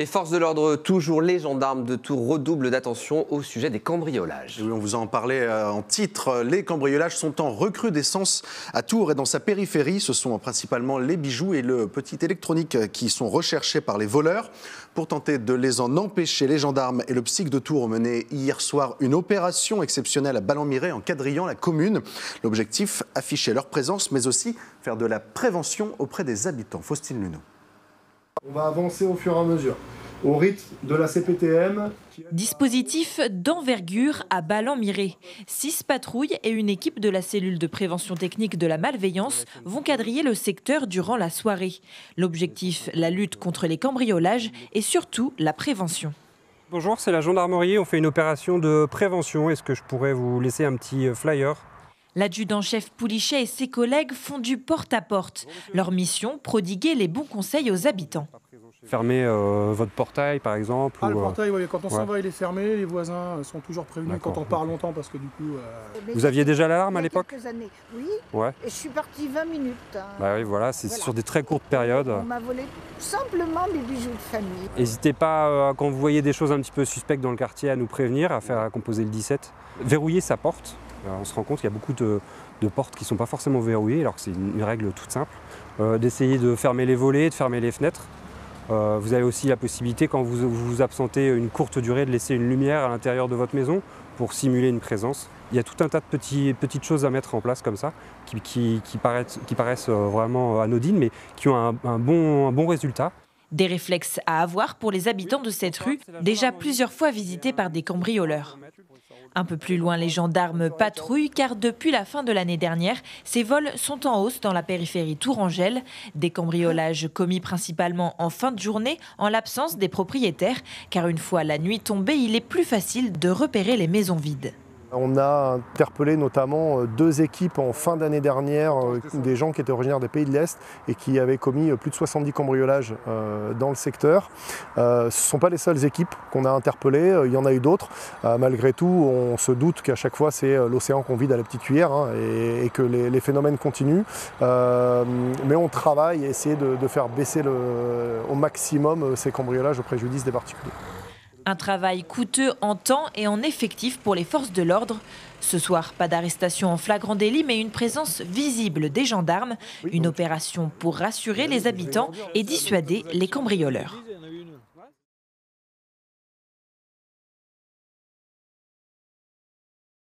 Les forces de l'ordre, toujours les gendarmes de Tours, redoublent d'attention au sujet des cambriolages. Oui, on vous en parlait en titre. Les cambriolages sont en recrudescence à Tours et dans sa périphérie. Ce sont principalement les bijoux et le petit électronique qui sont recherchés par les voleurs. Pour tenter de les en empêcher, les gendarmes et le psych de Tours ont mené hier soir une opération exceptionnelle à Ballon-Miré en quadrillant la commune. L'objectif, afficher leur présence, mais aussi faire de la prévention auprès des habitants. Faustine Luneau. On va avancer au fur et à mesure, au rythme de la CPTM. Dispositif d'envergure à Ballon-Miré. 6 patrouilles et une équipe de la cellule de prévention technique de la malveillance vont quadriller le secteur durant la soirée. L'objectif, la lutte contre les cambriolages et surtout la prévention. Bonjour, c'est la gendarmerie. On fait une opération de prévention. Est-ce que je pourrais vous laisser un petit flyer ? L'adjudant-chef Poulichet et ses collègues font du porte-à-porte. Leur mission, prodiguer les bons conseils aux habitants. Fermez votre portail, par exemple. Le portail, oui, quand on s'en va, il est fermé. Les voisins sont toujours prévenus quand on part longtemps, parce que du coup... Vous aviez déjà l'alarme à l'époque ? Quelques années, oui. Ouais. Et je suis partie 20 minutes. Bah oui, voilà, c'est sur des très courtes périodes. On m'a volé simplement des bijoux de famille. N'hésitez pas, quand vous voyez des choses un petit peu suspectes dans le quartier, à nous prévenir, à composer le 17. Verrouiller sa porte. On se rend compte qu'il y a beaucoup de portes qui ne sont pas forcément verrouillées, alors que c'est une règle toute simple. D'essayer de fermer les volets, de fermer les fenêtres. Vous avez aussi la possibilité, quand vous vous absentez une courte durée, de laisser une lumière à l'intérieur de votre maison pour simuler une présence. Il y a tout un tas de petites choses à mettre en place comme ça, qui paraissent vraiment anodines, mais qui ont un bon résultat. Des réflexes à avoir pour les habitants de cette rue, déjà plusieurs fois visités par des cambrioleurs. Un peu plus loin, les gendarmes patrouillent car depuis la fin de l'année dernière, ces vols sont en hausse dans la périphérie tourangelle. Des cambriolages commis principalement en fin de journée en l'absence des propriétaires, car une fois la nuit tombée, il est plus facile de repérer les maisons vides. On a interpellé notamment 2 équipes en fin d'année dernière, des gens qui étaient originaires des pays de l'Est et qui avaient commis plus de 70 cambriolages dans le secteur. Ce ne sont pas les seules équipes qu'on a interpellées, il y en a eu d'autres. Malgré tout, on se doute qu'à chaque fois, c'est l'océan qu'on vide à la petite cuillère et que les phénomènes continuent. Mais on travaille à essayer de faire baisser au maximum ces cambriolages au préjudice des particuliers. Un travail coûteux en temps et en effectif pour les forces de l'ordre. Ce soir, pas d'arrestation en flagrant délit, mais une présence visible des gendarmes. Une opération pour rassurer les habitants et dissuader les cambrioleurs.